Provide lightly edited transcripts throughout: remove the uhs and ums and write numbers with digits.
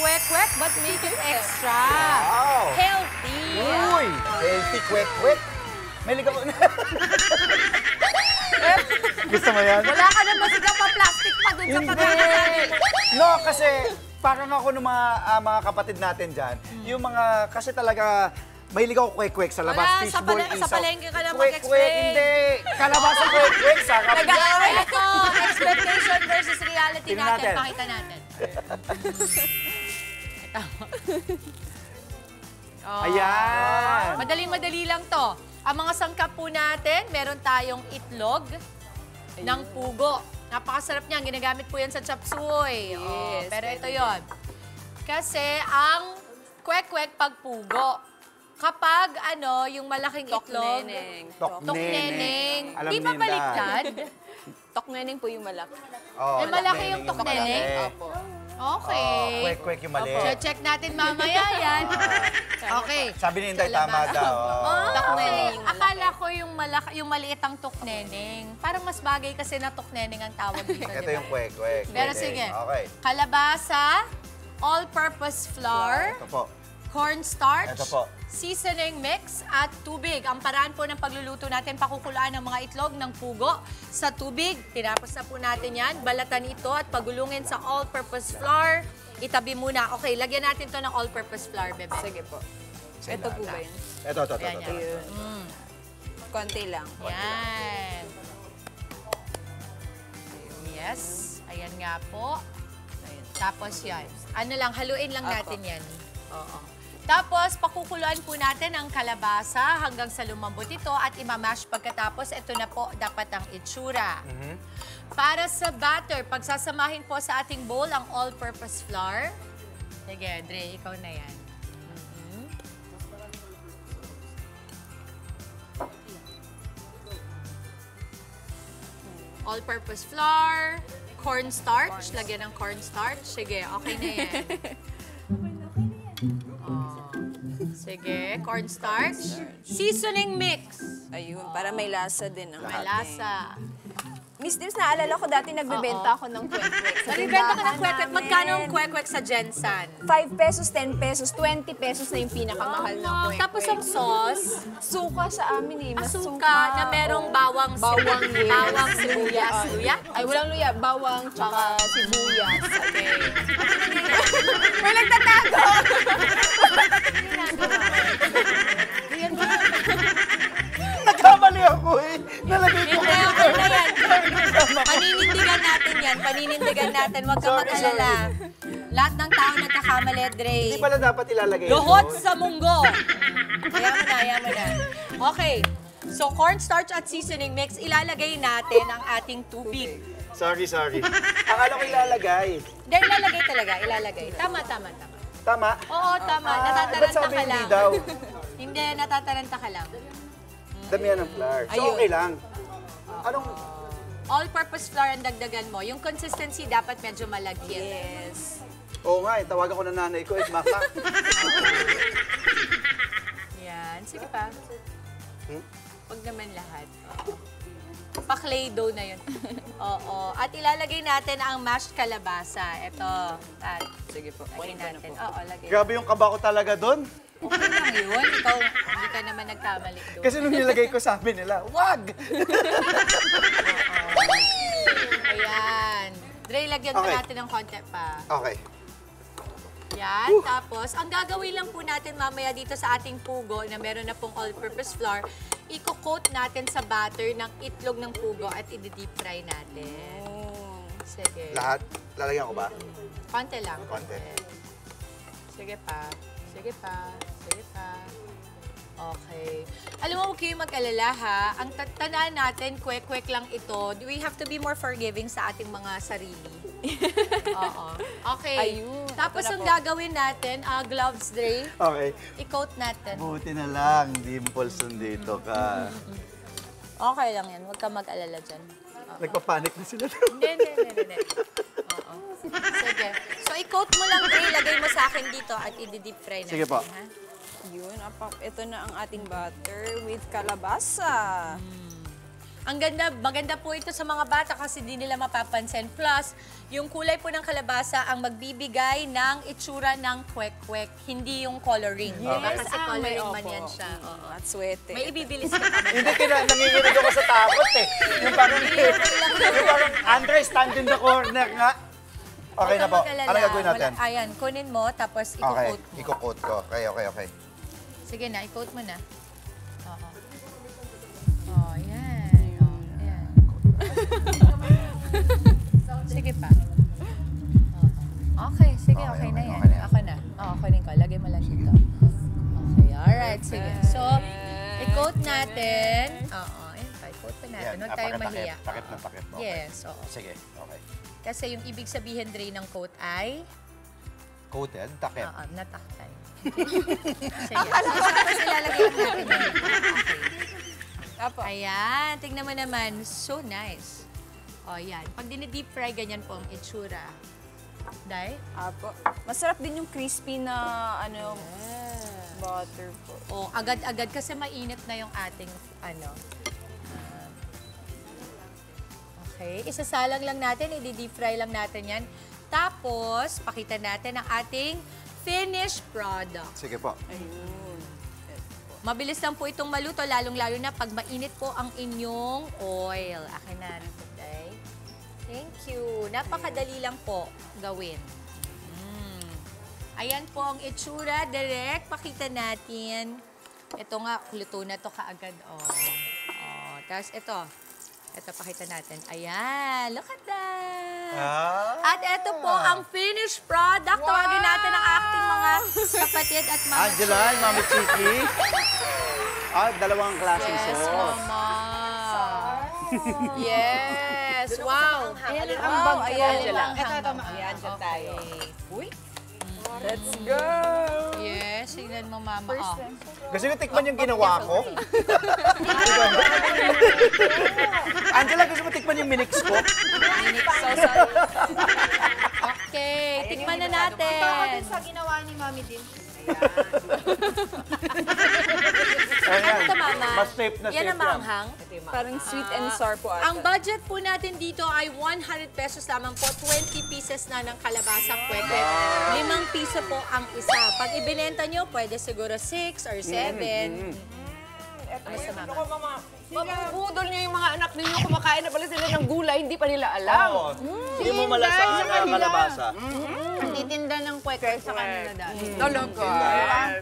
kwek-kwek, but make it extra. Wow. Healthy. Uy! Healthy kwek-kwek. May ligaw na. Gusto mo yan? Wala ka naman sigang pa-plastic pa dun sa pagkakasabi. No, kasi parang ako ng mga kapatid natin dyan, yung mga, kasi talaga, mahilig ako kwek-kwek sa labas, Wala, fishball, sa isaw. palengke ka na Kwek-kwek, mag-explain. hindi. Kalabasa kwek-kwek, sarap yan. Ito, expectation versus reality Tingnan natin. natin. Pakita natin. Ito. Oh. Ayan. Madaling-madali lang to. Ang mga sangkap po natin, meron tayong itlog ng pugo. Napakasarap niyan. Ginagamit po yan sa chop suey. Yes, pero pwede ito yon. Kasi ang kwek-kwek pag pugo. Kapag yung malaking itlog, tokneneng. Alam Di ba niyo baliktad? Tokneneng po yung malaki. Oh, malaki yung tokneneng? Opo. Okay. Kwek-kwek yung mali. Check natin mamaya yan. Okay. Sabi ni Inday, tama daw. Okay. Akala ko yung maliit ang tukneneng. Parang mas bagay kasi na tukneneng ang tawag dito, Ito diba? yung kwek-kwek. Pero Pwede. sige. Okay. Kalabasa, all-purpose flour, Ito po. cornstarch, Ito po. seasoning mix, at tubig. Ang paraan po ng pagluluto natin, pakukuluan ng mga itlog ng pugo sa tubig. Tinapos na po natin yan. Balatan ito at pagulungin sa all-purpose flour. Itabi muna. Okay, lagyan natin to ng all-purpose flour, bebe. Sige po. Ito po ba yun? Ito. Ayan, yan. Ayun. Konti lang. Yan. Yes. Ayan nga po. Tapos yan. Ano lang, haluin lang natin yan. Oo. Tapos, pakukuluan po natin ang kalabasa hanggang sa lumambot ito at imamash pagkatapos. Ito na po dapat ang itsura. Para sa batter, pagsasamahin po sa ating bowl ang all-purpose flour. Sige, Dre, ikaw na yan. All-purpose flour, cornstarch. Lagyan ng cornstarch. Sige, okay na yan. Sige, cornstarch. Seasoning mix. Ayun, para may lasa din ang May ating. lasa. Miss Dims, naalala ko dati nagbebenta ako ng kwek-kwek. Sa Nagbibenta ka ng tindahan kwek-kwek. namin. Magkano ang kwek-kwek sa Jensan? 5 pesos, 10 pesos, 20 pesos na yung pinakamahal ng kwek-kwek. Tapos ang sauce, Suka sa amin eh. Mas asuka na merong bawang yes. bawang sibuyas. Luya? Ay, walang luya. Bawang, tsaka sibuyas. Okay. May nagtatago! Nagkamali ako eh. Nalagay ko. Hindi, okay na yan. Paninindigan natin yan. Paninindigan natin. Huwag ka mag-alala. Lahat ng tao nagkakamali, Dre. Hindi pala dapat ilalagay Luhot ito. sa munggo. Kaya mo na. Okay. So, cornstarch at seasoning mix, ilalagay natin ang ating tubig. Sorry. Akala ko ilalagay. Hindi, ilalagay talaga. Ilalagay. Tama. Tama? Oo, tama. ba't Natataranta sabi ka hindi lang. daw? Hindi, natataranta ka lang. Damihan ng flour. So, Ayun. okay lang. Anong... All-purpose flour ang dagdagan mo. Yung consistency dapat medyo malagkit. Yes. Oo nga eh, tawagan ko na nanay ko. Maka. Yan. Sige pa. Huwag naman lahat. Pa-clay dough na yun. Oo. At ilalagay natin ang mashed kalabasa. Ito. At Sige po. lagay natin. Oo, lagay. Grabe yung kaba ko talaga doon. Okay lang yun. Ikaw, hindi ka naman nagkamali doon. Kasi nung nilagay ko sabi nila, wag! Ayan. Dre, lagyan pa Okay. natin ng konti pa. Okay. Yan. Tapos, ang gagawin lang po natin mamaya dito sa ating pugo na meron na pong all-purpose flour, i-coat natin sa batter ng itlog ng pugo at i-deep fry natin. Sige. Lahat? Lalagyan ko ba? Konti lang. Konti. Sige pa. Okay. Alam mo, huwag kayong mag-alala ha. Ang tandaan natin, kwek-kwek lang ito. We have to be more forgiving sa ating mga sarili. Oo. Okay. Ayun. Tapos Ito na ang po. gagawin natin, gloves, Dre, Okay. i-coat natin. Buti na lang, Dimples, nandito ka. Okay lang yan. Huwag ka mag-alala dyan. Nagpapanik na sila. Hindi. Oo. Sige. So, i-coat mo lang, Dre. Lagay mo sa akin dito at i-deep fry natin. Sige po. Ha? Yun, ito na ang ating butter with kalabasa. Ang ganda, maganda po ito sa mga bata kasi di nila mapapansin. Plus, yung kulay po ng kalabasa ang magbibigay ng itsura ng kwek-kwek, hindi yung coloring. Yes, Kasi may coloring man opo. yan siya. Oo. At swerte. May ibibilis ka pa ba? Hindi, nanginginig ako sa takot eh. Yung parang Andre, stand in the corner nga. Okay na po. Ano gagawin natin? Ayan, kunin mo, tapos Okay, i-coat mo. i-coat ko. Okay. Sige na, i-coat mo na. Oo. Oh, yan. Oh, yan. Sige pa. Okay, sige, okay na yan. okay na yan. Ako na. Kunin ko. Lagay mo lang dito. Okay, alright, sige. So, i-coat natin. I-coat pa natin. Huwag tayong mahiya. Takip na takip. Okay. Yes, oo. Sige, okay. Kasi yung ibig sabihin, Dre, ng coat ay Coated, takip. nataktan. Sige. Tapos ilalagay natin yan. Okay. Ayan, tingnan mo naman. So nice. O, yan. Pag dini-deep fry, ganyan po ang itsura. Dahil? Apo. Masarap din yung crispy na butter po. O, agad-agad kasi mainit na yung ating okay. Isasalang lang natin, i-deep fry lang natin yan. Tapos, pakita natin ang ating finished product. Sige po. Ayun. Mabilis lang po itong maluto, lalong-lalo na pag mainit po ang inyong oil. Akin na, Day. Thank you. Napakadali lang po gawin. Ayan po ang itsura. Direct, pakita natin. Ito nga, luto na to kaagad. Tapos ito. Ito, pakita natin. Ayan, look at that. At ito po ang finished product. Tawagin natin ang ating mga kapatid at mga Angela, Mami Chiki. Dalawang klaseng Yes, sauce. Mama. Yes. Wow. Ayan ang Wow, bag ayan. Angela. Ito, Ayan, dyan tayo. Uy. Let's go! Yes, tignan mo, Mama. Oh. Gusto nyo tikman yung ginawa ko? Angela, gusto mo tikman yung minix ko? Okay, tikman na natin. Sa ginawa ni Mami din. Ano ito, Mama? Mas safe na Yan safe ang maanghang. Parang sweet and sour po ata. Ang budget po natin dito ay 100 pesos lamang po. 20 pieces na ng kalabasa kwek. 5 piso po ang isa. Pag ibinenta nyo, pwede siguro 6 or 7. Basta, Mama. Mabubudol niyo yung mga anak ninyo, kumakain na pala sila ng gulay, hindi pa nila alam. Oo. Hindi mo malasahan na kalabasa. Titinda ng kwek-kwek sa kanila dahil. Talaga.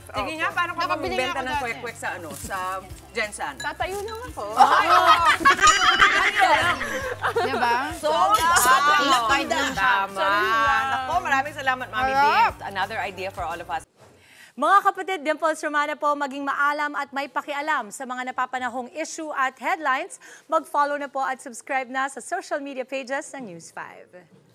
Sige nga, paano ka Nakabili nga magbenta ako ng dati. kwek-kwek sa sa Jensan? Tatayo lang ako. Diba? Lakad lang tama. Nako, maraming salamat, Mami Div. Another idea for all of us. Mga kapatid, Dimples Romana po, maging maalam at may pakialam sa mga napapanahong issue at headlines. Mag-follow na po at subscribe na sa social media pages ng News 5.